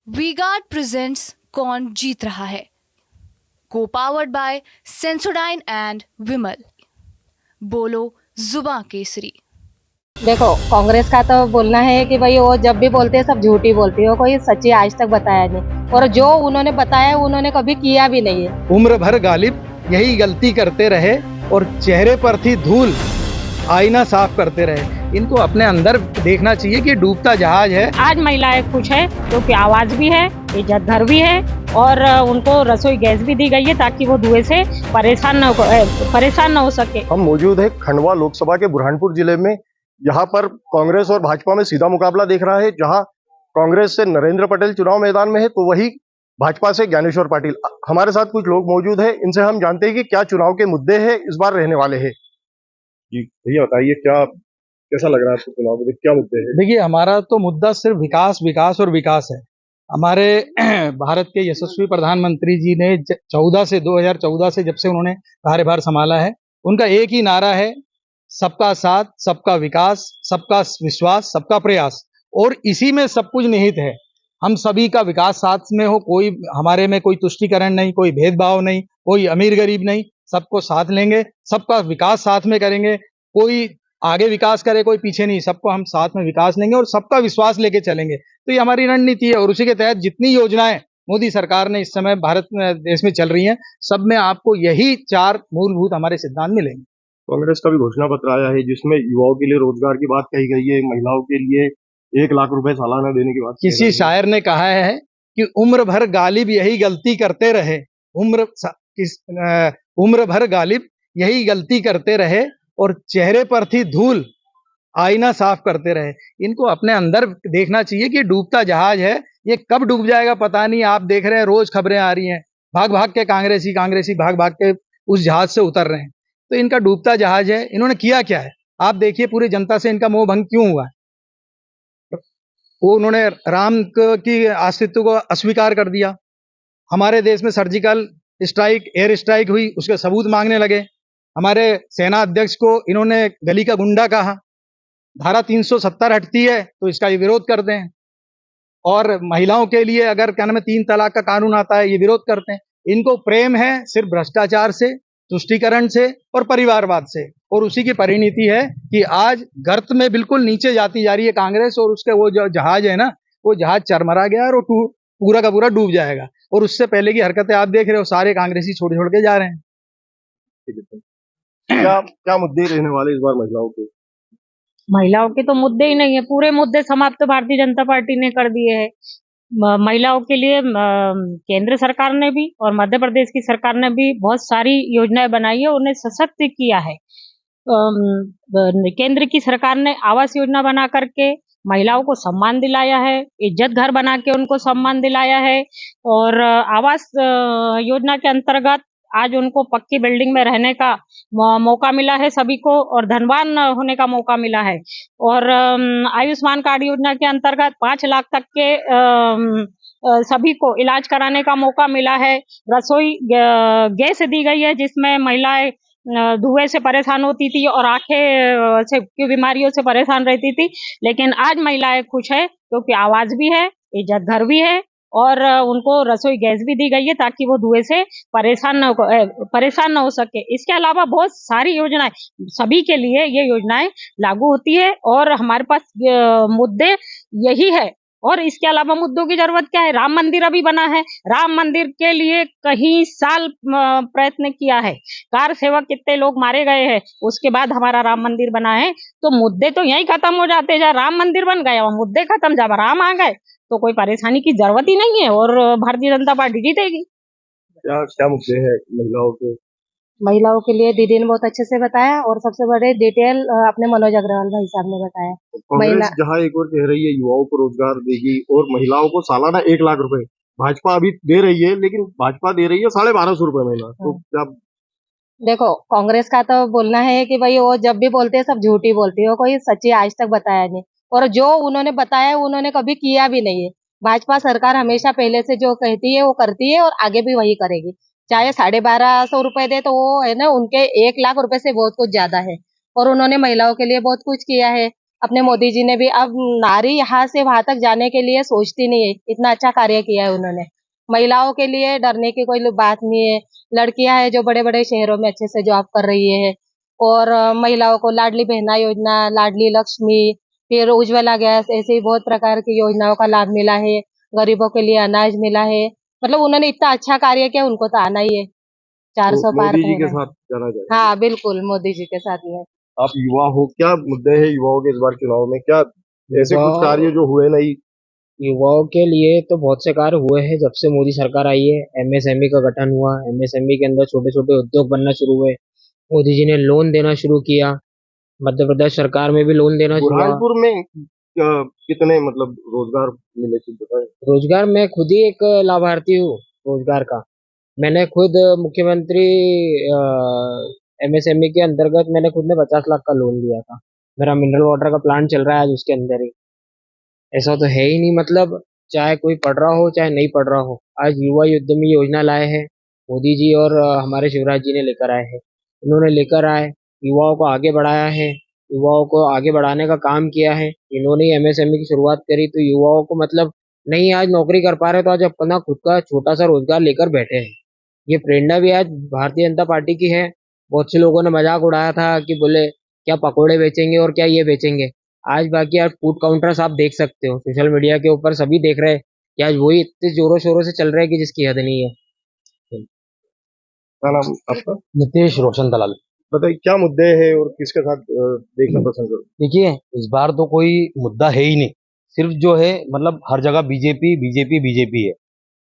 V-Guard presents कौन जीत रहा है, को पावर्ड बाय सेंसोडाइन एंड विमल। बोलो जुबां केसरी। देखो, कांग्रेस का तो बोलना है कि भाई वो जब भी बोलते हैं सब झूठी बोलती है, वो कोई सच्ची आज तक बताया नहीं, और जो उन्होंने बताया उन्होंने कभी किया भी नहीं है। उम्र भर गालिब यही गलती करते रहे और चेहरे पर थी धूल, आईना साफ करते रहे। इनको अपने अंदर देखना चाहिए कि डूबता जहाज है। आज महिलाएं खुश है क्योंकि आवाज भी है, इज्जत घर भी है, और उनको रसोई गैस भी दी गई है ताकि वो धुएं से परेशान न हो सके। हम मौजूद है खंडवा लोकसभा के बुरहानपुर जिले में। यहाँ पर कांग्रेस और भाजपा में सीधा मुकाबला दिख रहा है। जहाँ कांग्रेस से नरेंद्र पटेल चुनाव मैदान में है, तो वही भाजपा से ज्ञानेश्वर पाटिल। हमारे साथ कुछ लोग मौजूद है, इनसे हम जानते हैं कि क्या चुनाव के मुद्दे हैं इस बार रहने वाले हैं। जी भैया बताइए, क्या कैसा लग रहा है आपको चुनाव में, क्या मुद्दे हैं? देखिए, हमारा तो मुद्दा सिर्फ विकास विकास और विकास है। हमारे भारत के यशस्वी प्रधानमंत्री जी ने 2014 से जब से उन्होंने कार्यभार संभाला है, उनका एक ही नारा है, सबका साथ, सबका विकास, सबका विश्वास, सबका प्रयास। और इसी में सब कुछ निहित है। हम सभी का विकास साथ में हो, कोई हमारे में कोई तुष्टिकरण नहीं, कोई भेदभाव नहीं, कोई अमीर गरीब नहीं, सबको साथ लेंगे, सबका विकास साथ में करेंगे। कोई आगे विकास करे, कोई पीछे नहीं, सबको हम साथ में विकास लेंगे और सबका विश्वास लेके चलेंगे। तो ये हमारी रणनीति है, और उसी के तहत जितनी योजनाएं मोदी सरकार ने इस समय भारत में देश में चल रही हैं, सब में आपको यही 4 मूलभूत हमारे सिद्धांत मिलेंगे। कांग्रेस का भी घोषणा पत्र आया है जिसमें युवाओं के लिए रोजगार की बात कही गई है, महिलाओं के लिए 1 लाख रुपए सालाना देने की बात। किसी शायर ने कहा है कि उम्र भर गालिब यही गलती करते रहे, उम्र भर गालिब यही गलती करते रहे और चेहरे पर थी धूल, आईना साफ करते रहे। इनको अपने अंदर देखना चाहिए कि डूबता जहाज है, ये कब डूब जाएगा पता नहीं। आप देख रहे हैं, रोज खबरें आ रही हैं, भाग भाग के कांग्रेसी भाग भाग के उस जहाज से उतर रहे हैं। तो इनका डूबता जहाज है। इन्होंने किया क्या है, आप देखिए, पूरी जनता से इनका मोह भंग क्यों हुआ है। वो उन्होंने राम की अस्तित्व को अस्वीकार कर दिया। हमारे देश में सर्जिकल स्ट्राइक, एयर स्ट्राइक हुई, उसके सबूत मांगने लगे। हमारे सेना अध्यक्ष को इन्होंने गली का गुंडा कहा। धारा 370 हटती है तो इसका ये विरोध करते हैं। और महिलाओं के लिए अगर क्या नाम है 3 तलाक का कानून आता है, ये विरोध करते हैं। इनको प्रेम है सिर्फ भ्रष्टाचार से, तुष्टीकरण से और परिवारवाद से, और उसी की परिणति है कि आज गर्त में बिल्कुल नीचे जाती जा रही है कांग्रेस। और उसके वो जो जहाज है ना, वो जहाज चरमरा गया और वो पूरा का पूरा डूब जाएगा। और उससे पहले की हरकतें आप देख रहे हो, सारे कांग्रेसी छोड़ छोड़ के जा रहे हैं। क्या क्या मुद्दे रहने वाले इस बार महिलाओं के? महिलाओं के तो मुद्दे ही नहीं है, पूरे मुद्दे समाप्त भारतीय जनता पार्टी ने कर दिए हैं। महिलाओं के लिए केंद्र सरकार ने भी और मध्य प्रदेश की सरकार ने भी बहुत सारी योजनाएं बनाई है, उन्हें सशक्त किया है। केंद्र की सरकार ने आवास योजना बना करके महिलाओं को सम्मान दिलाया है, इज्जत घर बना के उनको सम्मान दिलाया है, और आवास योजना के अंतर्गत आज उनको पक्की बिल्डिंग में रहने का मौका मिला है सभी को, और धनवान होने का मौका मिला है। और आयुष्मान कार्ड योजना के अंतर्गत 5 लाख तक के सभी को इलाज कराने का मौका मिला है। रसोई गैस दी गई है जिसमें महिलाएं धुएं से परेशान होती थी और आंखें से की बीमारियों से परेशान रहती थी, लेकिन आज महिलाएं खुश है क्योंकि आवाज भी है, इज्जत घर भी है, और उनको रसोई गैस भी दी गई है ताकि वो धुएं से परेशान न हो सके। इसके अलावा बहुत सारी योजनाएं सभी के लिए ये योजनाएं लागू होती है, और हमारे पास मुद्दे यही है। और इसके अलावा मुद्दों की जरूरत क्या है, राम मंदिर अभी बना है, राम मंदिर के लिए कई साल प्रयत्न किया है, कार सेवक कितने लोग मारे गए हैं, उसके बाद हमारा राम मंदिर बना है। तो मुद्दे तो यही खत्म हो जाते, जब राम मंदिर बन गया मुद्दे खत्म, जब राम आ गए तो कोई परेशानी की जरूरत ही नहीं है और भारतीय जनता पार्टी जीतेगी। क्या क्या मुद्दे हैं महिलाओं के? महिलाओं के लिए दीदी ने बहुत अच्छे से बताया, और सबसे बड़े डिटेल अपने मनोज अग्रवाल भाई साहब ने बताया। कांग्रेस जहां एक और कह रही है युवाओं को रोजगार देगी और महिलाओं को सालाना 1 लाख रुपए, भाजपा अभी दे रही है, लेकिन भाजपा दे रही है 1250 रुपए महीना। तो क्या? देखो, कांग्रेस का तो बोलना है कि भाई वो जब भी बोलते हैं सब झूठी बोलती है, वो कोई सच्ची आज तक बताया नहीं, और जो उन्होंने बताया उन्होंने कभी किया भी नहीं है। भाजपा सरकार हमेशा पहले से जो कहती है वो करती है, और आगे भी वही करेगी। चाहे 1250 रुपए दे, तो वो है ना, उनके 1 लाख रुपए से बहुत कुछ ज्यादा है। और उन्होंने महिलाओं के लिए बहुत कुछ किया है। अपने मोदी जी ने भी, अब नारी यहाँ से वहां तक जाने के लिए सोचती नहीं है, इतना अच्छा कार्य किया है उन्होंने। महिलाओं के लिए डरने की कोई बात नहीं है। लड़कियां हैं जो बड़े बड़े शहरों में अच्छे से जॉब कर रही है। और महिलाओं को लाडली बहना योजना, लाडली लक्ष्मी, फिर उज्ज्वला गैस, ऐसे ही बहुत प्रकार की योजनाओं का लाभ मिला है। गरीबों के लिए अनाज मिला है। मतलब उन्होंने इतना अच्छा कार्य किया, उनको तो आना ही है। चार तो सौ पार मोदी तो जी के होना है। साथ जाना चाहिए। हाँ बिल्कुल, मोदी जी के साथ में। आप युवा हो, क्या मुद्दे हैं युवाओं के इस बार चुनाव में? क्या ऐसे कुछ युवाओं कार्य जो हुए नहीं? युवाओं के लिए तो बहुत से कार्य हुए हैं जब से मोदी सरकार आई है। एमएसएमई का गठन हुआ, एमएसएमई के अंदर छोटे छोटे उद्योग बनना शुरू हुए। मोदी जी ने लोन देना शुरू किया, मध्य प्रदेश सरकार में भी लोन देना हुआ। बुरहानपुर में कितने मतलब रोजगार मिले कुछ बताएं? रोजगार, मैं खुद ही एक लाभार्थी हूँ रोजगार का। मैंने खुद मुख्यमंत्री एमएसएमई के अंतर्गत मैंने खुद ने 50 लाख का लोन लिया था। मेरा मिनरल वाटर का प्लांट चल रहा है आज उसके अंदर ही। ऐसा तो है ही नहीं, मतलब चाहे कोई पढ़ रहा हो चाहे नहीं पढ़ रहा हो, आज युवा उद्यमी योजना लाए हैं मोदी जी और हमारे शिवराज जी ने लेकर आए हैं। इन्होंने लेकर आए, युवाओं को आगे बढ़ाया है, युवाओं को आगे बढ़ाने का काम किया है। इन्होंने एमएसएमई की शुरुआत करी तो युवाओं को मतलब नहीं आज नौकरी कर पा रहे तो आज अपना खुद का छोटा सा रोजगार लेकर बैठे हैं। ये प्रेरणा भी आज भारतीय जनता पार्टी की है। बहुत से लोगों ने मजाक उड़ाया था कि बोले क्या पकोड़े बेचेंगे और क्या ये बेचेंगे। आज बाकी आज फूड काउंटर्स आप देख सकते हो सोशल मीडिया के ऊपर, सभी देख रहे हैं कि आज वही इतने जोरों शोरों से चल रहे हैं कि जिसकी हद नहीं है। क्या नाम आपका? नितेश रोशन दलाल। बताइए क्या मुद्दे हैं और किसके साथ देखना पसंद करो? देखिए, इस बार तो कोई मुद्दा है ही नहीं, सिर्फ जो है मतलब हर जगह बीजेपी बीजेपी बीजेपी है।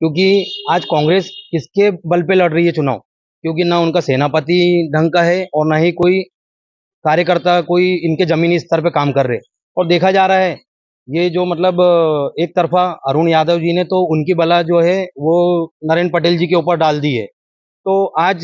क्योंकि आज कांग्रेस किसके बल पे लड़ रही है चुनाव? क्योंकि ना उनका सेनापति ढंग का है और ना ही कोई कार्यकर्ता कोई इनके जमीनी स्तर पे काम कर रहे। और देखा जा रहा है ये जो मतलब एक तरफा अरुण यादव जी ने तो उनकी बला जो है वो नरेंद्र पटेल जी के ऊपर डाल दी है। तो आज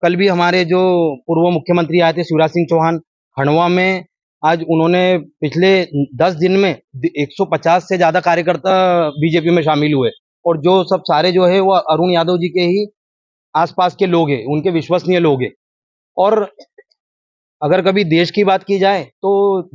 कल भी हमारे जो पूर्व मुख्यमंत्री आए थे शिवराज सिंह चौहान खंडवा में, आज उन्होंने पिछले 10 दिन में 150 से ज्यादा कार्यकर्ता बीजेपी में शामिल हुए। और जो सब सारे जो है वो अरुण यादव जी के ही आसपास के लोग हैं, उनके विश्वसनीय लोग हैं। और अगर कभी देश की बात की जाए तो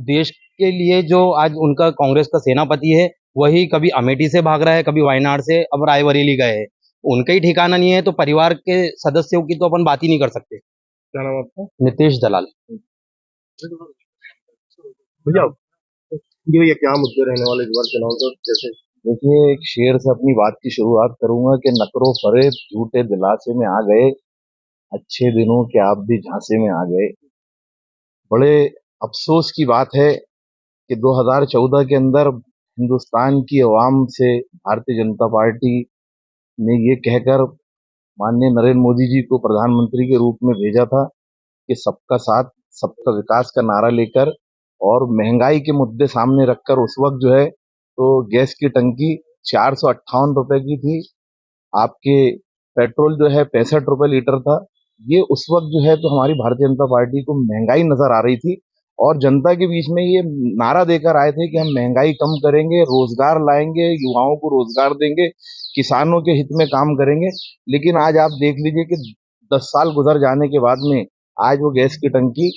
देश के लिए जो आज उनका कांग्रेस का सेनापति है वही कभी अमेठी से भाग रहा है, कभी वायनाड से, अब रायबरेली गए हैं। उनका ही ठिकाना नहीं है तो परिवार के सदस्यों की तो अपन बात ही नहीं कर सकते। क्या नाम आपका? नितेश दलाल। भैया ये भैया क्या मुद्दे रहने वाले इस बार चुनाव के? जैसे देखिए, एक शेर से अपनी बात की शुरुआत करूंगा कि नकरो फरेब झूठे दिलासे में आ गए, अच्छे दिनों के आप भी झांसे में आ गए। बड़े अफसोस की बात है कि 2014 के अंदर हिंदुस्तान की अवाम से भारतीय जनता पार्टी ने ये कहकर माननीय नरेंद्र मोदी जी को प्रधानमंत्री के रूप में भेजा था कि सबका साथ सबका विकास का नारा लेकर और महंगाई के मुद्दे सामने रखकर उस वक्त जो है तो गैस की टंकी 458 रुपए की थी, आपके पेट्रोल जो है 65 रुपए लीटर था। ये उस वक्त जो है तो हमारी भारतीय जनता पार्टी को महंगाई नजर आ रही थी और जनता के बीच में ये नारा देकर आए थे कि हम महंगाई कम करेंगे, रोजगार लाएंगे, युवाओं को रोजगार देंगे, किसानों के हित में काम करेंगे। लेकिन आज आप देख लीजिए कि 10 साल गुजर जाने के बाद में आज वो गैस की टंकी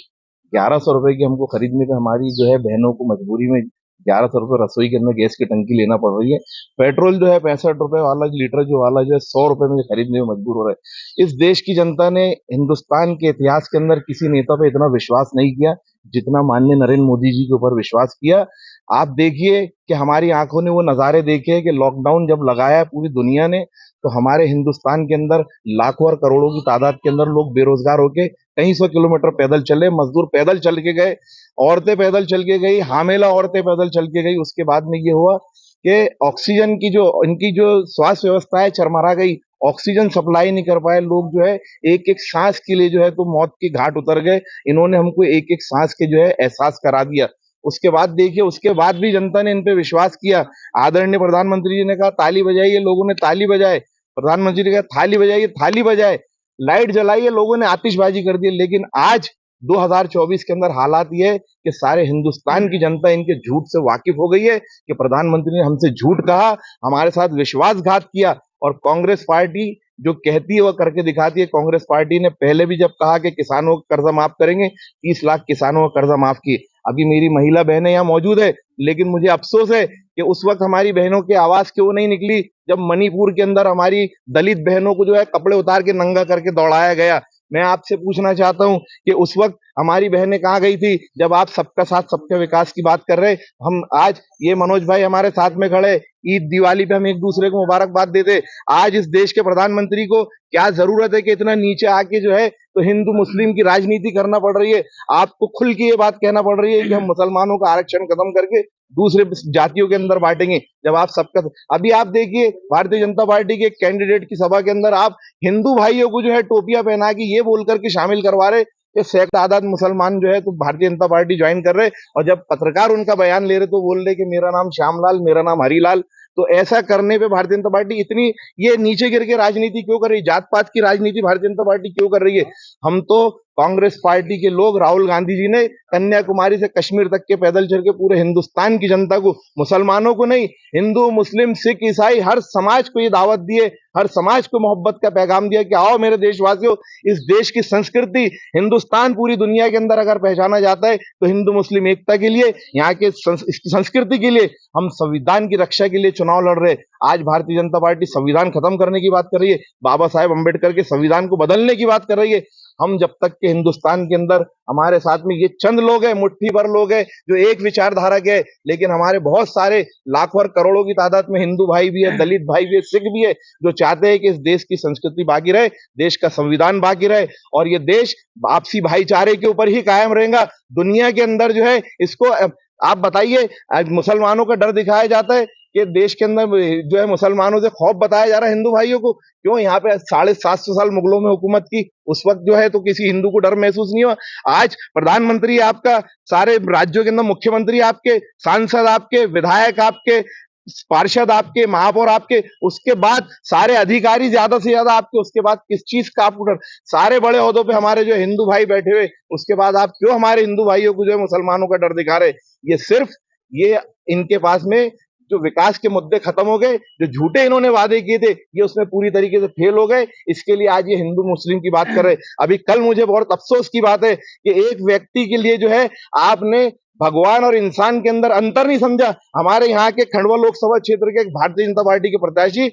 1100 रुपए की हमको खरीदने पे हमारी जो है बहनों को मजबूरी में 1100 रुपए रसोई के अंदर गैस की टंकी लेना पड़ रही है। पेट्रोल जो है 65 रुपए वाला लीटर जो वाला जो है 100 रुपए में खरीदने में मजबूर हो रहा है। इस देश की जनता ने हिंदुस्तान के इतिहास के अंदर किसी नेता पे इतना विश्वास नहीं किया जितना माननीय नरेंद्र मोदी जी के ऊपर विश्वास किया। आप देखिए कि हमारी आंखों ने वो नजारे देखे कि लॉकडाउन जब लगाया पूरी दुनिया ने तो हमारे हिंदुस्तान के अंदर लाखों और करोड़ों की तादाद के अंदर लोग बेरोजगार होके कई 100 किलोमीटर पैदल चले, मजदूर पैदल चल के गए, औरतें पैदल चल के गई, हामिला औरतें पैदल चल के गई। उसके बाद में ये हुआ कि ऑक्सीजन की जो इनकी जो स्वास्थ्य व्यवस्था है चरमरा गई, ऑक्सीजन सप्लाई नहीं कर पाए लोग जो है एक एक सांस के लिए जो है तो मौत की घाट उतर गए। इन्होंने हमको एक एक सांस के जो है एहसास करा दिया। उसके बाद देखिए उसके बाद भी जनता ने इन पे विश्वास किया। आदरणीय प्रधानमंत्री जी ने कहा ताली बजाइए, लोगों ने ताली बजाए। प्रधानमंत्री ने कहा थाली बजाइए, थाली बजाए। लाइट जलाइए, लोगों ने आतिशबाजी कर दी। लेकिन आज 2024 के अंदर हालात ये है कि सारे हिंदुस्तान की जनता इनके झूठ से वाकिफ हो गई है कि प्रधानमंत्री ने हमसे झूठ कहा, हमारे साथ विश्वासघात किया। और कांग्रेस पार्टी जो कहती है वह करके दिखाती है। कांग्रेस पार्टी ने पहले भी जब कहा कि किसानों का कर्जा माफ करेंगे, 30 लाख किसानों का कर्जा माफ किए। अभी मेरी महिला बहनें यहाँ मौजूद है, लेकिन मुझे अफसोस है कि उस वक्त हमारी बहनों की आवाज क्यों नहीं निकली जब मणिपुर के अंदर हमारी दलित बहनों को जो है कपड़े उतार के नंगा करके दौड़ाया गया। मैं आपसे पूछना चाहता हूं कि उस वक्त हमारी बहनें कहाँ गई थी जब आप सबका साथ सबके विकास की बात कर रहे। हम आज ये मनोज भाई हमारे साथ में खड़े, ईद दिवाली पे हम एक दूसरे को मुबारकबाद देते। आज इस देश के प्रधानमंत्री को क्या जरूरत है कि इतना नीचे आके जो है तो हिंदू मुस्लिम की राजनीति करना पड़ रही है। आपको खुल के ये बात कहना पड़ रही है कि हम मुसलमानों का आरक्षण खत्म करके दूसरे जातियों के अंदर बांटेंगे, जब आप सबका अभी आप देखिए भारतीय जनता पार्टी के कैंडिडेट की सभा के अंदर आप हिंदू भाइयों को जो है टोपियां पहना के ये बोल करके शामिल करवा रहे कि सैकड़ों तादाद मुसलमान जो है तो भारतीय जनता पार्टी ज्वाइन कर रहे, और जब पत्रकार उनका बयान ले रहे तो बोल रहे कि मेरा नाम श्यामलाल, मेरा नाम हरीलाल। तो ऐसा करने पे भारतीय जनता पार्टी इतनी ये नीचे गिर के राजनीति क्यों कर रही है, जात पात की राजनीति भारतीय जनता पार्टी क्यों कर रही है। हम तो कांग्रेस पार्टी के लोग, राहुल गांधी जी ने कन्याकुमारी से कश्मीर तक के पैदल चल के पूरे हिंदुस्तान की जनता को, मुसलमानों को नहीं, हिंदू मुस्लिम सिख ईसाई हर समाज को ये दावत दिए, हर समाज को मोहब्बत का पैगाम दिया कि आओ मेरे देशवासियों, इस देश की संस्कृति हिंदुस्तान पूरी दुनिया के अंदर अगर पहचाना जाता है तो हिंदू मुस्लिम एकता के लिए, यहाँ के संस्कृति के लिए, हम संविधान की रक्षा के लिए चुनाव लड़ रहे। आज भारतीय जनता पार्टी संविधान खत्म करने की बात कर रही है, बाबा साहेब अम्बेडकर के संविधान को बदलने की बात कर रही है। हम जब तक के हिंदुस्तान के अंदर हमारे साथ में ये चंद लोग हैं, मुट्ठी भर लोग हैं जो एक विचारधारा के हैं, लेकिन हमारे बहुत सारे लाखों और करोड़ों की तादाद में हिंदू भाई भी है, दलित भाई भी है, सिख भी है, जो चाहते हैं कि इस देश की संस्कृति बाकी रहे, देश का संविधान बाकी रहे, और ये देश आपसी भाईचारे के ऊपर ही कायम रहेगा। दुनिया के अंदर जो है इसको आप बताइए, आज मुसलमानों का डर दिखाया जाता है कि देश के अंदर जो है मुसलमानों से खौफ बताया जा रहा है हिंदू भाइयों को, क्यों? यहाँ पे 750 साल मुगलों में हुकूमत की, उस वक्त जो है तो किसी हिंदू को डर महसूस नहीं हुआ। आज प्रधानमंत्री आपका, सारे राज्यों के अंदर मुख्यमंत्री आपके, सांसद आपके, विधायक आपके, पार्षद आपके, महापौर आपके, उसके बाद सारे अधिकारी ज्यादा से ज्यादा आपके, उसके बाद किस चीज का आपको डर? सारे बड़े ओहदों पे हमारे जो हिंदू भाई बैठे हुए, उसके बाद आप क्यों हमारे हिंदू भाइयों को जो है मुसलमानों का डर दिखा रहे? ये सिर्फ ये इनके पास में जो विकास के मुद्दे खत्म हो गए, जो झूठे इन्होंने वादे किए थे ये उसमें पूरी तरीके से फेल हो गए, इसके लिए आज ये हिंदू मुस्लिम की बात कर रहे। अभी कल मुझे बहुत अफसोस की बात है कि एक व्यक्ति के लिए जो है आपने भगवान और इंसान के अंदर अंतर नहीं समझा। हमारे यहाँ के खंडवा लोकसभा क्षेत्र के भारतीय जनता पार्टी के प्रत्याशी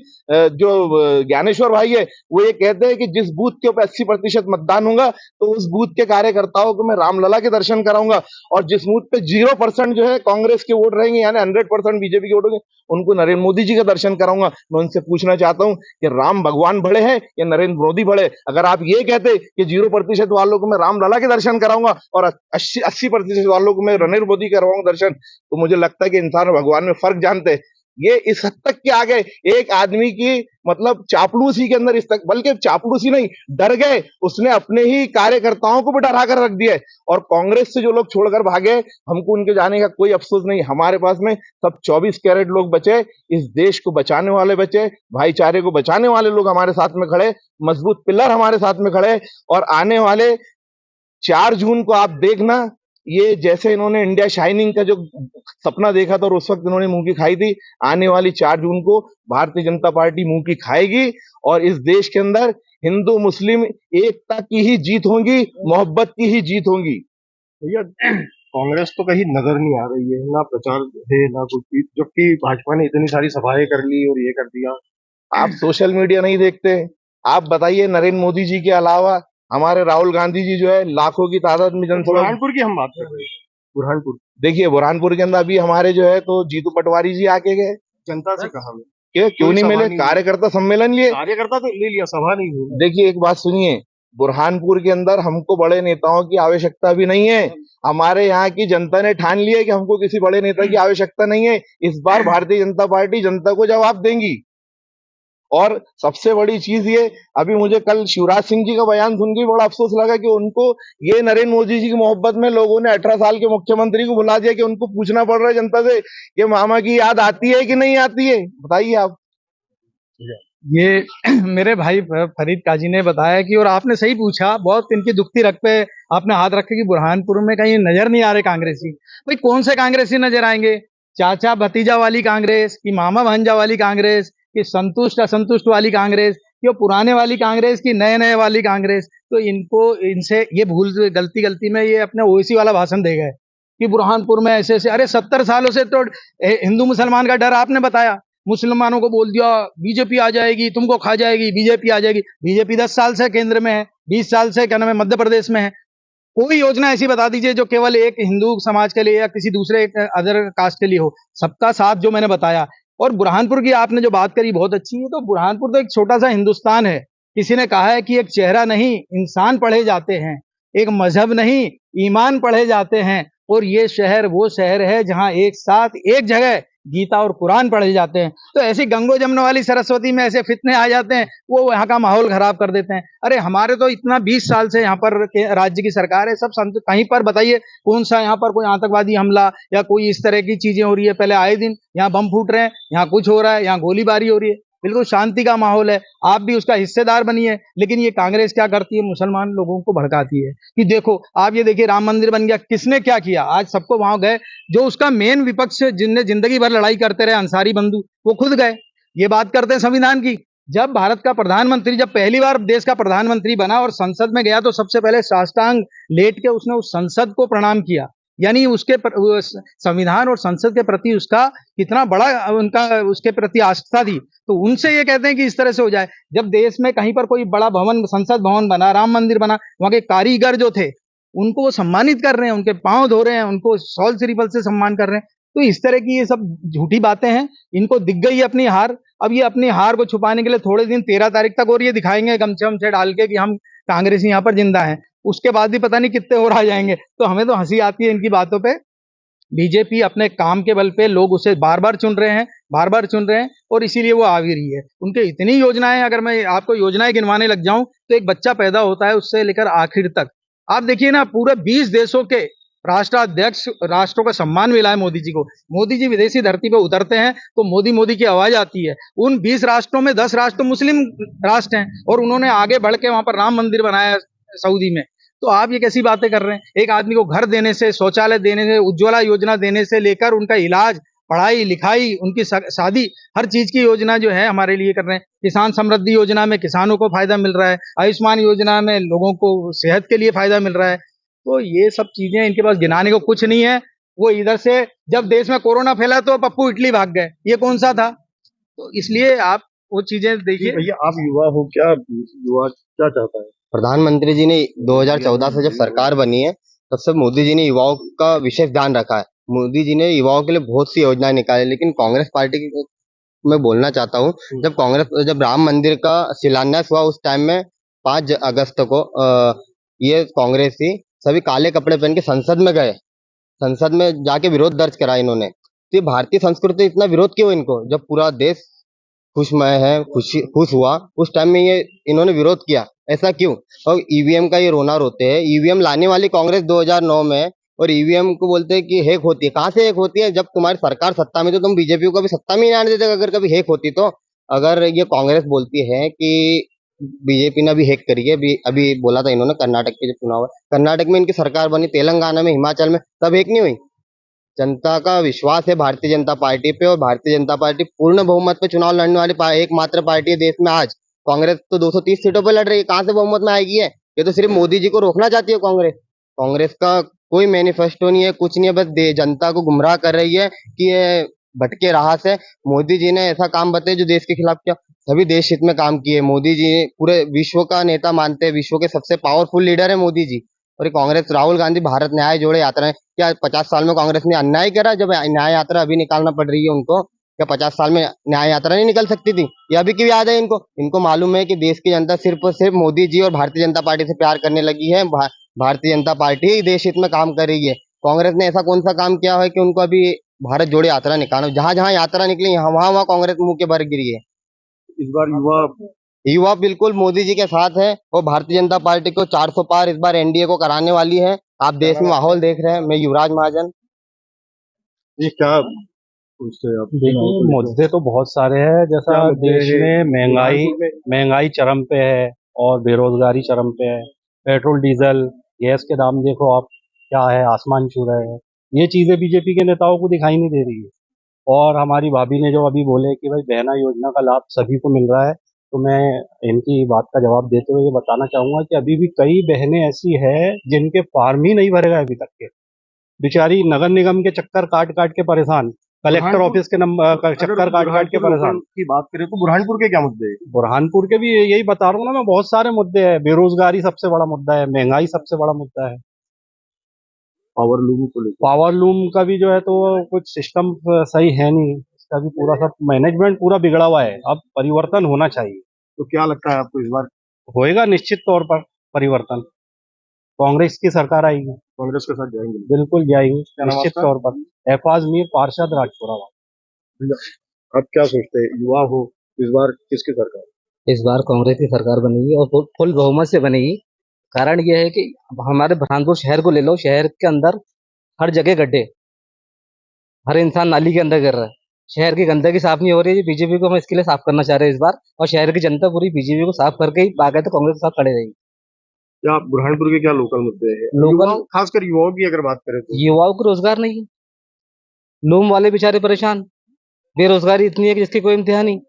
जो ज्ञानेश्वर भाई है, वो ये कहते हैं कि जिस बूथ के ऊपर 80% मतदान होगा तो उस बूथ के कार्यकर्ताओं को मैं रामलला के दर्शन कराऊंगा, और जिस बूथ पे 0% जो है कांग्रेस के वोट रहेंगे, यानी 100% बीजेपी के वोट होंगे, उनको नरेंद्र मोदी जी का दर्शन कराऊंगा। मैं उनसे पूछना चाहता हूं कि राम भगवान बड़े हैं या नरेंद्र मोदी बड़े? अगर आप ये कहते कि 0% वालों को मैं रामलला के दर्शन कराऊंगा और 80% वालों को मैं नरेंद्र मोदी करवाऊंगा दर्शन, तो मुझे लगता है कि इंसान और भगवान में फर्क जानते हैं। ये इस हद तक के आ गए, एक आदमी की मतलब चापलूसी के अंदर इस तक, बल्कि चापलूसी नहीं, डर गए, उसने अपने ही कार्यकर्ताओं को भी डरा कर रख दिया है। और कांग्रेस से जो लोग छोड़कर भागे, हमको उनके जाने का कोई अफसोस नहीं। हमारे पास में सब 24 कैरेट लोग बचे, इस देश को बचाने वाले बचे, भाईचारे को बचाने वाले लोग हमारे साथ में खड़े, मजबूत पिलर हमारे साथ में खड़े। और आने वाले 4 जून को आप देखना, ये जैसे इन्होंने इंडिया शाइनिंग का जो सपना देखा था और उस वक्त इन्होंने मुंह की खाई थी, आने वाली 4 जून को भारतीय जनता पार्टी मुंह की खाएगी और इस देश के अंदर हिंदू मुस्लिम एकता की ही जीत होगी, मोहब्बत की ही जीत होगी। भैया कांग्रेस तो कहीं नजर नहीं आ रही है, ना प्रचार है ना कुछ भी, जबकि भाजपा ने इतनी सारी सभाएं कर ली और ये कर दिया। आप सोशल मीडिया नहीं देखते? आप बताइए, नरेंद्र मोदी जी के अलावा हमारे राहुल गांधी जी जो है लाखों की तादाद में जनसभा, बुरहानपुर की हम बात कर रहे हैं, बुरहानपुर देखिए बुरहानपुर के अंदर अभी हमारे जो है तो जीतू पटवारी जी आके गए, जनता से कहा क्यों नहीं मिले? कार्यकर्ता सम्मेलन लिए, कार्यकर्ता तो ले लिया, सभा नहीं हुई। देखिए एक बात सुनिए, बुरहानपुर के अंदर हमको बड़े नेताओं की आवश्यकता भी नहीं है। हमारे यहाँ की जनता ने ठान लिया कि हमको किसी बड़े नेता की आवश्यकता नहीं है। इस बार भारतीय जनता पार्टी जनता को जवाब देंगी। और सबसे बड़ी चीज ये, अभी मुझे कल शिवराज सिंह जी का बयान सुन के बड़ा अफसोस लगा कि उनको ये नरेंद्र मोदी जी की मोहब्बत में लोगों ने 18 साल के मुख्यमंत्री को बुला दिया कि उनको पूछना पड़ रहा है जनता से कि मामा की याद आती है कि नहीं आती है, बताइए आप। ये मेरे भाई फरीद काजी ने बताया कि, और आपने सही पूछा, बहुत इनकी दुखती रख पे आपने हाथ रखे कि बुरहानपुर में कहीं नजर नहीं आ रहे कांग्रेसी। भाई कौन से कांग्रेसी नजर आएंगे? चाचा भतीजा वाली कांग्रेस की मामा भांजा वाली कांग्रेस की संतुष्ट असंतुष्ट वाली कांग्रेस, कि पुराने वाली कांग्रेस की नए नए वाली कांग्रेस? तो इनको, इनसे ये भूल गलती में ये अपने ओवैसी वाला भाषण दे गए कि बुरहानपुर में ऐसे ऐसे, अरे 70 सालों से तो हिंदू मुसलमान का डर आपने बताया, मुसलमानों को बोल दिया बीजेपी आ जाएगी, तुमको खा जाएगी, बीजेपी आ जाएगी। बीजेपी 10 साल से केंद्र में है, 20 साल से क्या नाम है मध्य प्रदेश में है। कोई योजना ऐसी बता दीजिए जो केवल एक हिंदू समाज के लिए या किसी दूसरे अदर कास्ट के लिए हो। सबका साथ जो मैंने बताया। और बुरहानपुर की आपने जो बात करी बहुत अच्छी है। तो बुरहानपुर तो एक छोटा सा हिंदुस्तान है। किसी ने कहा है कि एक चेहरा नहीं इंसान पढ़े जाते हैं, एक मजहब नहीं ईमान पढ़े जाते हैं। और ये शहर वो शहर है जहां एक साथ एक जगह गीता और कुरान पढ़े जाते हैं। तो ऐसी गंगो जमुना वाली सरस्वती में ऐसे फितने आ जाते हैं, वो यहाँ का माहौल खराब कर देते हैं। अरे हमारे तो इतना 20 साल से यहाँ पर राज्य की सरकार है, सब संत कहीं पर बताइए कौन सा यहाँ पर कोई आतंकवादी हमला या कोई इस तरह की चीजें हो रही है। पहले आए दिन यहाँ बम फूट रहे हैं, यहाँ कुछ हो रहा है, यहाँ गोलीबारी हो रही है, बिल्कुल शांति का माहौल है। आप भी उसका हिस्सेदार बनिए। लेकिन ये कांग्रेस क्या करती है, मुसलमान लोगों को भड़काती है कि देखो आप ये देखिए राम मंदिर बन गया, किसने क्या किया, आज सबको वहां गए। जो उसका मेन विपक्ष जिनने जिंदगी भर लड़ाई करते रहे अंसारी बंधु, वो खुद गए। ये बात करते हैं संविधान की। जब भारत का प्रधानमंत्री जब पहली बार देश का प्रधानमंत्री बना और संसद में गया तो सबसे पहले साष्टांग लेट के उसने उस संसद को प्रणाम किया। यानी उसके संविधान और संसद के प्रति उसका कितना बड़ा उनका उसके प्रति आस्था थी। तो उनसे ये कहते हैं कि इस तरह से हो जाए। जब देश में कहीं पर कोई बड़ा भवन, संसद भवन बना, राम मंदिर बना, वहां के कारीगर जो थे उनको वो सम्मानित कर रहे हैं, उनके पांव धो रहे हैं, उनको सॉल श्रीफल से सम्मान कर रहे हैं। तो इस तरह की ये सब झूठी बातें हैं। इनको दिख गई है अपनी हार। अब ये अपनी हार को छुपाने के लिए थोड़े दिन 13 तारीख तक और ये दिखाएंगे गमछे वमछे डाल के कि हम कांग्रेसी यहाँ पर जिंदा हैं। उसके बाद भी पता नहीं कितने और आ जाएंगे। तो हमें तो हंसी आती है इनकी बातों पे। बीजेपी अपने काम के बल पे लोग उसे बार बार चुन रहे हैं, बार बार चुन रहे हैं और इसीलिए वो आ भी रही है। उनके इतनी योजनाएं, अगर मैं आपको योजनाएं गिनवाने लग जाऊं तो एक बच्चा पैदा होता है उससे लेकर आखिर तक आप देखिए ना, पूरे 20 देशों के राष्ट्राध्यक्ष राष्ट्रों का सम्मान मिला है मोदी जी को। मोदी जी विदेशी धरती पर उतरते हैं तो मोदी मोदी की आवाज आती है। उन 20 राष्ट्रों में 10 राष्ट्र तो मुस्लिम राष्ट्र हैं और उन्होंने आगे बढ़ के वहां पर राम मंदिर बनाया सऊदी में। तो आप ये कैसी बातें कर रहे हैं। एक आदमी को घर देने से, शौचालय देने से, उज्ज्वला योजना देने से लेकर उनका इलाज, पढ़ाई लिखाई, उनकी शादी, हर चीज की योजना जो है हमारे लिए कर रहे हैं। किसान समृद्धि योजना में किसानों को फायदा मिल रहा है, आयुष्मान योजना में लोगों को सेहत के लिए फायदा मिल रहा है। तो ये सब चीजें इनके पास गिनाने को कुछ नहीं है। वो इधर से जब देश में कोरोना फैला तो पप्पू इटली भाग गए, ये कौन सा था। तो इसलिए आप वो चीजें देखिए। भैया आप युवा हो, क्या युवा क्या चाहता है? प्रधानमंत्री जी ने 2014 से जब सरकार बनी है तब से मोदी जी ने युवाओं का विशेष ध्यान रखा है। मोदी जी ने युवाओं के लिए बहुत सी योजनाएं निकाली। लेकिन कांग्रेस पार्टी की मैं बोलना चाहता हूँ, जब राम मंदिर का शिलान्यास हुआ उस टाइम में 5 अगस्त को ये कांग्रेस ही सभी काले कपड़े पहन के संसद में गए। संसद में जाके विरोध दर्ज करा इन्होंने। तो ये भारतीय संस्कृति इतना विरोध क्यों इनको, जब पूरा देश खुशमय है, खुश हुआ, उस टाइम में ये इन्होंने विरोध किया, ऐसा क्यों। और ईवीएम का ये रोना रोते हैं। ईवीएम लाने वाली कांग्रेस 2009 में, और ईवीएम को बोलते हैं कि हैक होती है। कहाँ से हैक होती है, जब तुम्हारी सरकार सत्ता में, तो तुम बीजेपी को भी सत्ता में नहीं आने देते अगर कभी हैक होती तो। अगर ये कांग्रेस बोलती है कि बीजेपी ने अभी हैक करी है, अभी बोला था इन्होंने कर्नाटक के जो चुनाव है, कर्नाटक में इनकी सरकार बनी, तेलंगाना में, हिमाचल में, तब हैक नहीं हुई। जनता का विश्वास है भारतीय जनता पार्टी पे, और भारतीय जनता पार्टी पूर्ण बहुमत पे चुनाव लड़ने वाली एकमात्र पार्टी है देश में। आज कांग्रेस तो 230 सीटों पे लड़ रही है, कहां से बहुमत में आएगी है। ये तो सिर्फ मोदी जी को रोकना चाहती है कांग्रेस। कांग्रेस का कोई मैनिफेस्टो नहीं है, कुछ नहीं है, बस जनता को गुमराह कर रही है कि ये भटके राह से। मोदी जी ने ऐसा काम बताया जो देश के खिलाफ किया, सभी देश हित में काम किए। मोदी जी पूरे विश्व का नेता मानते हैं, विश्व के सबसे पावरफुल लीडर है मोदी जी। और ये कांग्रेस, राहुल गांधी भारत न्याय जोड़े यात्रा है, क्या 50 साल में कांग्रेस ने अन्याय करा जब न्याय यात्रा अभी निकालना पड़ रही है उनको। क्या 50 साल में न्याय यात्रा नहीं निकल सकती थी। ये अभी क्यों याद है इनको। इनको मालूम है कि देश की जनता सिर्फ और सिर्फ मोदी जी और भारतीय जनता पार्टी से प्यार करने लगी है। भारतीय जनता पार्टी ही देश हित में काम कर रही है। कांग्रेस ने ऐसा कौन सा काम किया है कि उनको अभी भारत जोड़े यात्रा निकालो। जहां जहां यात्रा निकली वहां कांग्रेस मुंह के भर गिरी है। इस बार युवा बिल्कुल मोदी जी के साथ है, और भारतीय जनता पार्टी को 400 पार इस बार एनडीए को कराने वाली है। आप देश में माहौल देख रहे हैं। मैं युवराज महाजन। ये क्या पूछते हैं आप? देखिए मुद्दे तो बहुत सारे हैं। जैसा देश में महंगाई चरम पे है और बेरोजगारी चरम पे है। पेट्रोल डीजल गैस के दाम देखो आप, क्या है, आसमान छू रहे हैं। ये चीजें बीजेपी के नेताओं को दिखाई नहीं दे रही है। और हमारी भाभी ने जो अभी बोले कि भाई बहना योजना का लाभ सभी को मिल रहा है, तो मैं इनकी बात का जवाब देते हुए ये बताना चाहूंगा कि अभी भी कई बहनें ऐसी है जिनके फार्म ही नहीं भरे गए अभी तक के। बेचारी नगर निगम के चक्कर काट काट के परेशान, कलेक्टर बुरहानपुर- ऑफिस के नंबर चक्कर काट काट के बुरहानपुर परेशान। लोकल की बात करें तो बुरहानपुर के क्या मुद्दे हैं? बुरहानपुर के भी यही बता रहा हूँ ना मैं, बहुत सारे मुद्दे हैं। बेरोजगारी सबसे बड़ा मुद्दा है, महंगाई सबसे बड़ा मुद्दा है, पावर लूम को लेकर पावर लूम का भी जो है तो कुछ सिस्टम सही है नहीं, इसका भी पूरा सब मैनेजमेंट पूरा बिगड़ा हुआ है। अब परिवर्तन होना चाहिए, तो क्या लगता है आपको इस बार होएगा निश्चित तौर पर परिवर्तन। कांग्रेस की सरकार आएगी, कांग्रेस के साथ जाएंगे? बिल्कुल जाएगी नाम निश्चित आपका? तौर पर। एफाज मीर, पार्षद, राजपुरा। आप क्या सोचते हैं, युवा हो, इस बार किसकी सरकार? इस बार कांग्रेस की सरकार बनेगी और फुल बहुमत से बनेगी। कारण यह है कि हमारे बुरहानपुर शहर को ले लो, शहर के अंदर हर जगह गड्ढे, हर इंसान नाली के अंदर गिर रहा है। शहर की गंदगी साफ नहीं हो रही है। बीजेपी को हम इसके लिए साफ करना चाह रहे हैं इस बार, और शहर की जनता पूरी बीजेपी को साफ करके ही बाकायदा तो कांग्रेस के साथ खड़े रहेगी। क्या बुरहानपुर के क्या लोकल मुद्दे हैं? लोकल- खासकर युवाओं की अगर बात करें तो युवाओं को रोजगार नहीं है, लूम वाले बेचारे परेशान, बेरोजगारी इतनी है कि जिसकी कोई इम्तिहान नहीं।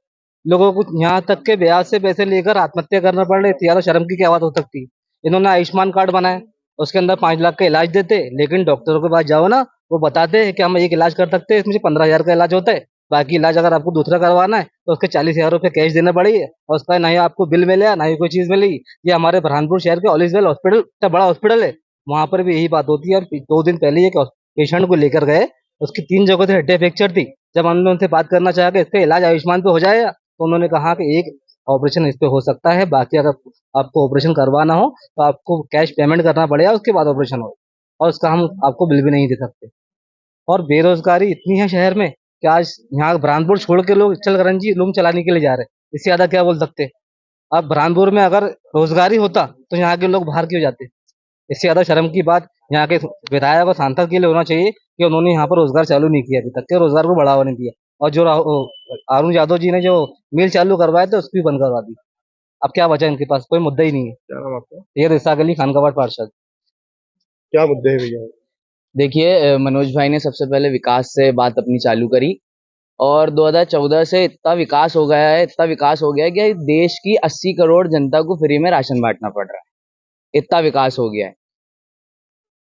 लोगों को यहाँ तक के ब्याज से पैसे लेकर आत्महत्या करना पड़ रही थी, यार शर्म की क्या बात हो सकती। इन्होंने आयुष्मान कार्ड बनाया, उसके अंदर 5 लाख का इलाज देते, लेकिन डॉक्टरों के पास जाओ ना, वो बताते हैं कि हम एक इलाज कर सकते हैं, इसमें 15,000 का इलाज होता है, बाकी इलाज अगर आपको दूसरा करवाना है तो उसके 40,000 रुपये कैश देना पड़ेगी, और उसका ना ही आपको बिल मिलेगा ना ही कोई चीज मिलेगी। ये हमारे बुरहानपुर शहर के ऑलिसवेल हॉस्पिटल, इतना बड़ा हॉस्पिटल है, वहां पर भी यही बात होती है। और 2 दिन पहले एक पेशेंट को लेकर गए, उसकी 3 जगहों से हड्डी फ्रैक्चर थी। जब हमने उनसे बात करना चाहा कि इसका इलाज आयुष्मान पे हो जाएगा, तो उन्होंने कहा कि एक ऑपरेशन इस पे हो सकता है, बाकी अगर आपको ऑपरेशन करवाना हो तो आपको कैश पेमेंट करना पड़ेगा, उसके बाद ऑपरेशन हो, और उसका हम आपको बिल भी नहीं दे सकते। और बेरोजगारी इतनी है शहर में कि आज यहाँ बुरहानपुर छोड़ के लोग इचलकरंजी लूम चलाने के लिए जा रहे हैं। इससे ज्यादा क्या बोल सकते। अब बुरहानपुर में अगर रोजगारी होता तो यहाँ के लोग बाहर क्यों जाते। इससे ज्यादा शर्म की बात यहाँ के विधायक और सांसद के लिए होना चाहिए कि उन्होंने यहाँ पर रोजगार चालू नहीं किया, अभी तक के रोजगार को बढ़ावा नहीं दिया। और जो अरुण यादव जी ने जो मिल चालू करवाए थे उसकी भी बंद करवा दी। अब क्या बचा इनके पास, कोई मुद्दा ही नहीं है। क्या नाम आपका? ये रिसाक अली, खानकाबाद पार्षद। क्या मुद्दे हैं भैया? देखिए, मनोज भाई ने सबसे पहले विकास से बात अपनी चालू करी, और 2014 से इतना विकास हो गया है, इतना विकास हो गया है कि देश की 80 करोड़ जनता को फ्री में राशन बांटना पड़ रहा है। इतना विकास हो गया है।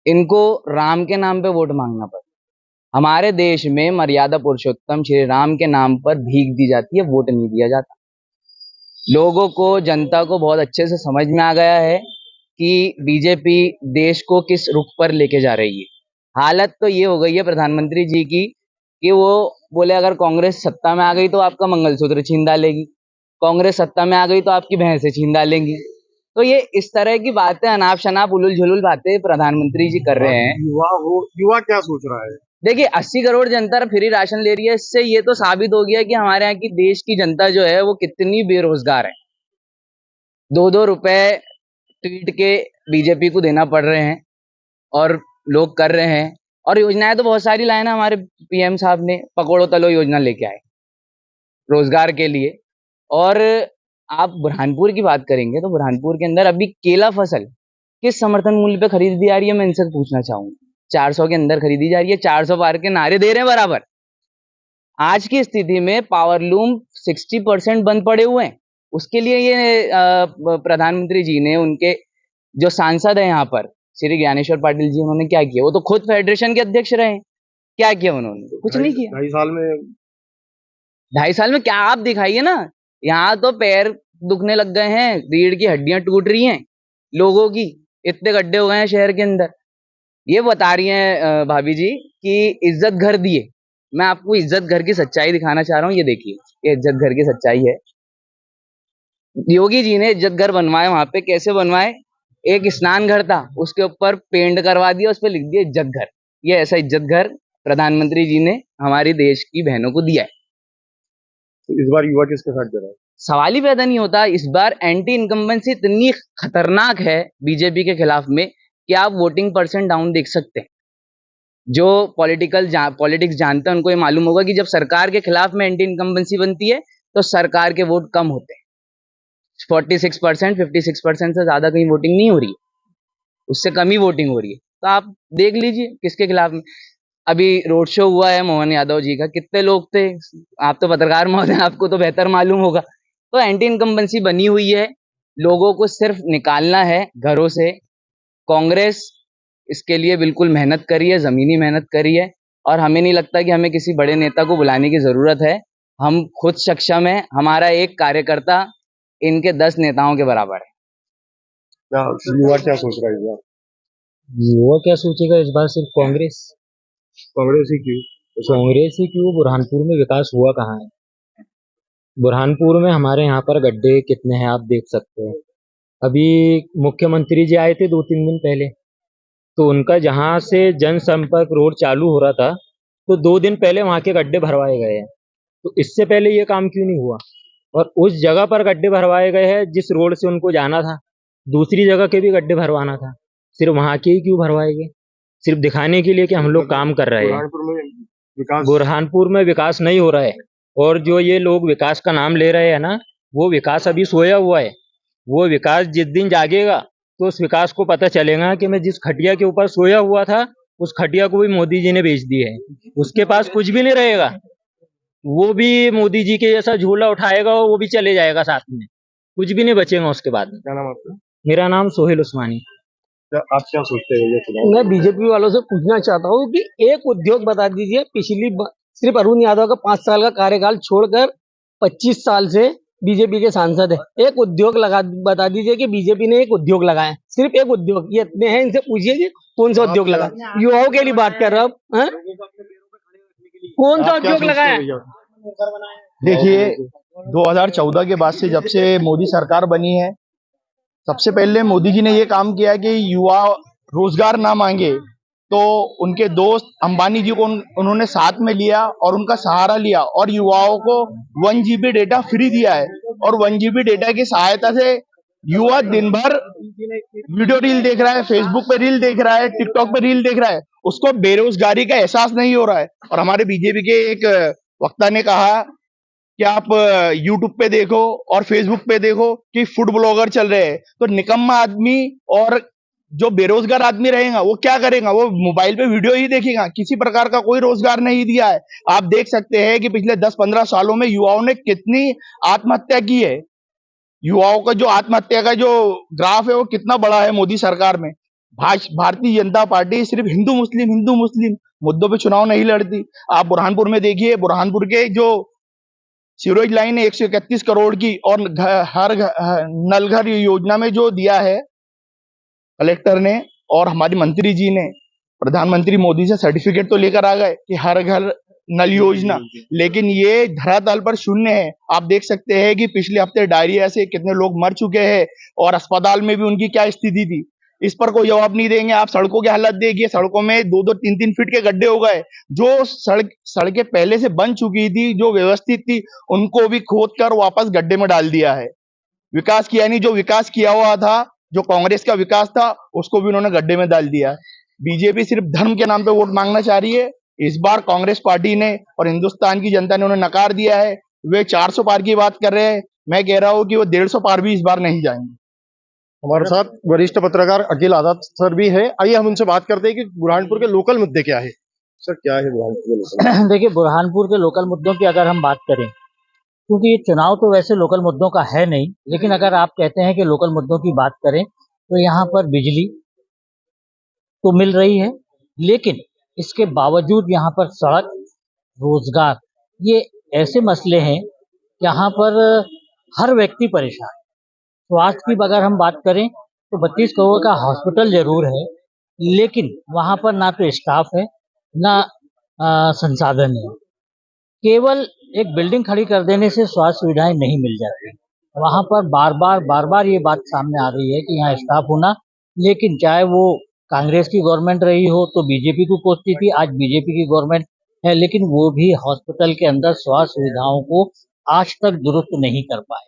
इनको राम के नाम पे वोट मांगना पड़ा। हमारे देश में मर्यादा पुरुषोत्तम श्री राम के नाम पर भीख दी जाती है, वोट नहीं दिया जाता। लोगों को, जनता को बहुत अच्छे से समझ में आ गया है कि बीजेपी देश को किस रुख पर लेके जा रही है। हालत तो ये हो गई है प्रधानमंत्री जी की कि वो बोले अगर कांग्रेस सत्ता में आ गई तो आपका मंगलसूत्र छीन डालेगी, कांग्रेस सत्ता में आ गई तो आपकी भैंसें छीन डालेंगी। तो ये इस तरह की बातें, अनाप शनाप उलूल झुलूल बातें प्रधानमंत्री जी कर रहे हैं। युवा क्या सोच रहा है? देखिए, 80 करोड़ जनता फ्री राशन ले रही है, इससे ये तो साबित हो गया कि हमारे यहाँ की देश की जनता जो है वो कितनी बेरोजगार है। 2-2 रुपए ट्वीट के बीजेपी को देना पड़ रहे हैं और लोग कर रहे हैं। और योजनाएं तो बहुत सारी लाए ना हमारे पीएम साहब ने, पकड़ो तलो योजना लेके आए रोजगार के लिए। और आप बुरहानपुर की बात करेंगे तो बुरहानपुर के अंदर अभी केला फसल किस समर्थन मूल्य पे खरीदी जा रही है, मैं इनसे पूछना चाहूंगा। 400 के अंदर खरीदी जा रही है, 400 पार के नारे दे रहे हैं बराबर। आज की स्थिति में पावरलूम 60% बंद पड़े हुए हैं। उसके लिए ये प्रधानमंत्री जी ने, उनके जो सांसद है यहाँ पर श्री ज्ञानेश्वर पाटिल जी, उन्होंने क्या किया? वो तो खुद फेडरेशन के अध्यक्ष रहे। क्या किया उन्होंने? कुछ नहीं किया। 2.5 साल में क्या आप दिखाइए ना। यहाँ तो पैर दुखने लग गए हैं, रीढ़ की हड्डियां टूट रही हैं लोगों की, इतने गड्ढे हो गए हैं शहर के अंदर। ये बता रही हैं भाभी जी कि इज्जत घर दिए। मैं आपको इज्जत घर की सच्चाई दिखाना चाह रहा हूँ। ये देखिए, ये इज्जत घर की सच्चाई है। योगी जी ने इज्जत घर बनवाए। वहां पे कैसे बनवाए? एक स्नान घर था, उसके ऊपर पेंट करवा दिया, उस पर लिख दिया इज्जत घर। ये ऐसा इज्जत घर प्रधानमंत्री जी ने हमारी देश की बहनों को दिया है। तो इस बार युवा किसके साथ जा रहा है? सवाल ही पैदा नहीं होता। इस बार एंटी इनकम्बेंसी इतनी खतरनाक है बीजेपी के खिलाफ में कि आप वोटिंग परसेंट डाउन देख सकते हैं। जो पॉलिटिक्स जानते हैं उनको ये मालूम होगा कि जब सरकार के खिलाफ में एंटी इनकम्बेंसी बनती है तो सरकार के वोट कम होते हैं। 46%, 56% से ज्यादा कहीं वोटिंग नहीं हो रही है, उससे कम ही वोटिंग हो रही है। तो आप देख लीजिए किसके खिलाफ में। अभी रोड शो हुआ है मोहन यादव जी का, कितने लोग थे? आप तो पत्रकार महोदय, आपको तो बेहतर मालूम होगा। तो एंटी इनकम्बेंसी बनी हुई है, लोगों को सिर्फ निकालना है घरों से। कांग्रेस इसके लिए बिल्कुल मेहनत करी है, ज़मीनी मेहनत करी है, और हमें नहीं लगता कि हमें किसी बड़े नेता को बुलाने की ज़रूरत है। हम खुद सक्षम हैं, हमारा एक कार्यकर्ता इनके 10 नेताओं के बराबर है। क्या युवा क्या सोच रहा है इस बार? युवा क्या सोचेगा इस बार? सिर्फ कांग्रेस। कांग्रेस ही क्यों? कांग्रेस ही क्यों? बुरहानपुर में विकास हुआ कहाँ है? बुरहानपुर में हमारे यहाँ पर गड्ढे कितने हैं आप देख सकते हैं। अभी मुख्यमंत्री जी आए थे 2-3 दिन पहले, तो उनका जहाँ से जनसंपर्क रोड चालू हो रहा था, तो 2 दिन पहले वहाँ के गड्ढे भरवाए गए हैं। तो इससे पहले ये काम क्यों नहीं हुआ? और उस जगह पर गड्ढे भरवाए गए हैं जिस रोड से उनको जाना था, दूसरी जगह के भी गड्ढे भरवाना था, सिर्फ वहाँ के ही क्यों भरवाए गए? सिर्फ दिखाने के लिए कि हम लोग काम कर रहे हैं। बुरहानपुर में विकास नहीं हो रहा है, और जो ये लोग विकास का नाम ले रहे हैं ना, वो विकास अभी सोया हुआ है। वो विकास जिस दिन जागेगा तो उस विकास को पता चलेगा कि मैं जिस खटिया के ऊपर सोया हुआ था, उस खटिया को भी मोदी जी ने बेच दी है। उसके पास कुछ भी नहीं रहेगा, वो भी मोदी जी के जैसा झूला उठाएगा, वो भी चले जाएगा साथ में, कुछ भी नहीं बचेगा उसके बाद में। क्या नाम आपका? मेरा नाम सोहेल उस्मानी। आप क्या सोचते हैं ये चुनाव? मैं बीजेपी वालों से पूछना चाहता हूँ कि एक उद्योग बता दीजिए, सिर्फ अरुण यादव का 5 साल का कार्यकाल छोड़कर 25 साल से बीजेपी के सांसद है। एक उद्योग बता दीजिए कि बीजेपी ने एक उद्योग लगाया, सिर्फ एक उद्योग। ये इतने हैं, इनसे पूछिए कि कौन सा उद्योग लगा। युवाओं के लिए बात कर रहा हूँ, कौन सा उद्योग लगाया? देखिए, 2014 के बाद से जब से मोदी सरकार बनी है, सबसे पहले मोदी जी ने ये काम किया कि युवा रोजगार ना मांगे, तो उनके दोस्त अंबानी जी को उन्होंने साथ में लिया और उनका सहारा लिया, और युवाओं को 1 GB डेटा फ्री दिया है। और 1 GB डेटा की सहायता से युवा दिन भर वीडियो रील देख रहा है, फेसबुक पे रील देख रहा है, टिकटॉक पे रील देख रहा है, उसको बेरोजगारी का एहसास नहीं हो रहा है। और हमारे बीजेपी के एक वक्ता ने कहा कि आप यूट्यूब पे देखो और फेसबुक पे देखो कि फूड ब्लॉगर चल रहे हैं, तो निकम्मा आदमी और जो बेरोजगार आदमी रहेगा वो क्या करेगा? वो मोबाइल पे वीडियो ही देखेगा, किसी प्रकार का कोई रोजगार नहीं दिया है। आप देख सकते हैं कि पिछले 10-15 सालों में युवाओं ने कितनी आत्महत्या की है। युवाओं का जो आत्महत्या का जो ग्राफ है वो कितना बड़ा है मोदी सरकार में। भारतीय जनता पार्टी सिर्फ हिंदू मुस्लिम मुद्दों पे चुनाव नहीं लड़ती। आप बुरहानपुर में देखिए, बुरहानपुर के जो सीवरेज लाइन है 131 करोड़ की, और नल घर योजना में जो दिया है कलेक्टर ने और हमारी मंत्री जी ने, प्रधानमंत्री मोदी से सर्टिफिकेट तो लेकर आ गए कि हर घर नल योजना, लेकिन ये धरातल पर शून्य है। आप देख सकते हैं कि पिछले हफ्ते डायरिया से कितने लोग मर चुके हैं और अस्पताल में भी उनकी क्या स्थिति थी, इस पर कोई जवाब नहीं देंगे। आप सड़कों की हालत देखिए, सड़कों में 2-2, 3-3 फीट के गड्ढे हो गए। जो सड़कें पहले से बन चुकी थी, जो व्यवस्थित थी, उनको भी खोद कर वापस गड्ढे में डाल दिया है। विकास किया नहीं, जो विकास किया हुआ था, जो कांग्रेस का विकास था, उसको भी उन्होंने गड्ढे में डाल दिया। बीजेपी सिर्फ धर्म के नाम पे वोट मांगना चाह रही है। इस बार कांग्रेस पार्टी ने और हिंदुस्तान की जनता ने उन्हें नकार दिया है। वे 400 पार की बात कर रहे हैं, मैं कह रहा हूं कि वो 150 पार भी इस बार नहीं जाएंगे। हमारे साथ वरिष्ठ पत्रकार अखिल आजाद सर भी है। आइए हम उनसे बात करते हैं कि बुरहानपुर के लोकल मुद्दे क्या है। सर, क्या है बुरहानपुर के लोकल? देखिए, बुरहानपुर के लोकल मुद्दों की अगर हम बात करें, क्योंकि ये चुनाव तो वैसे लोकल मुद्दों का है नहीं, लेकिन अगर आप कहते हैं कि लोकल मुद्दों की बात करें तो यहाँ पर बिजली तो मिल रही है, लेकिन इसके बावजूद यहाँ पर सड़क, रोजगार, ये ऐसे मसले हैं यहाँ पर हर व्यक्ति परेशान है। स्वास्थ्य की अगर हम बात करें तो 32 करोड़ का हॉस्पिटल जरूर है, लेकिन वहाँ पर ना तो स्टाफ है, ना संसाधन है। केवल एक बिल्डिंग खड़ी कर देने से स्वास्थ्य सुविधाएं नहीं मिल जाती। वहाँ पर बार बार ये बात सामने आ रही है कि यहाँ स्टाफ होना, लेकिन चाहे वो कांग्रेस की गवर्नमेंट रही हो तो बीजेपी को कोसती थी, आज बीजेपी की गवर्नमेंट है, लेकिन वो भी हॉस्पिटल के अंदर स्वास्थ्य सुविधाओं को आज तक दुरुस्त नहीं कर पाए।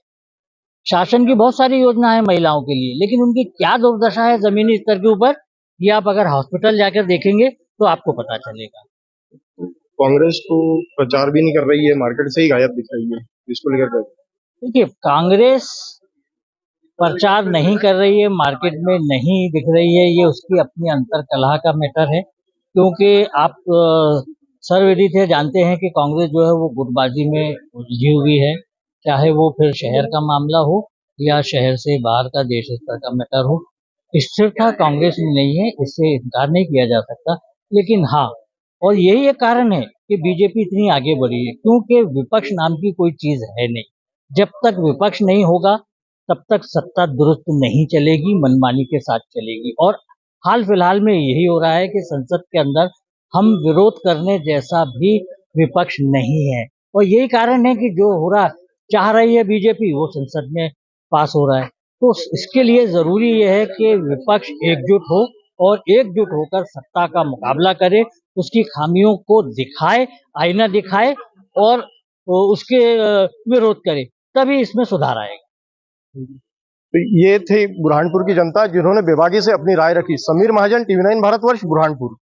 शासन की बहुत सारी योजना है महिलाओं के लिए, लेकिन उनकी क्या दुर्दशा है जमीनी स्तर के ऊपर, ये आप अगर हॉस्पिटल जाकर देखेंगे तो आपको पता चलेगा। कांग्रेस तो प्रचार भी नहीं कर रही है, मार्केट से ही गायब दिख रही है, इसको लेकर देखिए, कांग्रेस प्रचार नहीं कर रही है, मार्केट में नहीं दिख रही है, ये उसकी अपनी अंतर कलह का मैटर है। क्योंकि आप सर्वविदित है, जानते हैं कि कांग्रेस जो है वो गुटबाजी में उलझी हुई है, चाहे वो फिर शहर का मामला हो या शहर से बाहर का देश स्तर का मैटर हो। स्थिरता कांग्रेस में नहीं है, इससे इनकार नहीं किया जा सकता। लेकिन हाँ, और यही एक कारण है कि बीजेपी इतनी आगे बढ़ी है, क्योंकि विपक्ष नाम की कोई चीज है नहीं। जब तक विपक्ष नहीं होगा तब तक सत्ता दुरुस्त नहीं चलेगी, मनमानी के साथ चलेगी। और हाल फिलहाल में यही हो रहा है कि संसद के अंदर हम विरोध करने जैसा भी विपक्ष नहीं है, और यही कारण है कि जो हो रहा चाह रही है बीजेपी वो संसद में पास हो रहा है। तो इसके लिए जरूरी यह है कि विपक्ष एकजुट हो और एकजुट होकर सत्ता का मुकाबला करे, उसकी खामियों को दिखाए, आईना दिखाए और उसके विरोध करे, तभी इसमें सुधार आएगा। तो ये थे बुरहानपुर की जनता जिन्होंने बेबाकी से अपनी राय रखी। समीर महाजन, टीवी 9 भारतवर्ष, बुरहानपुर।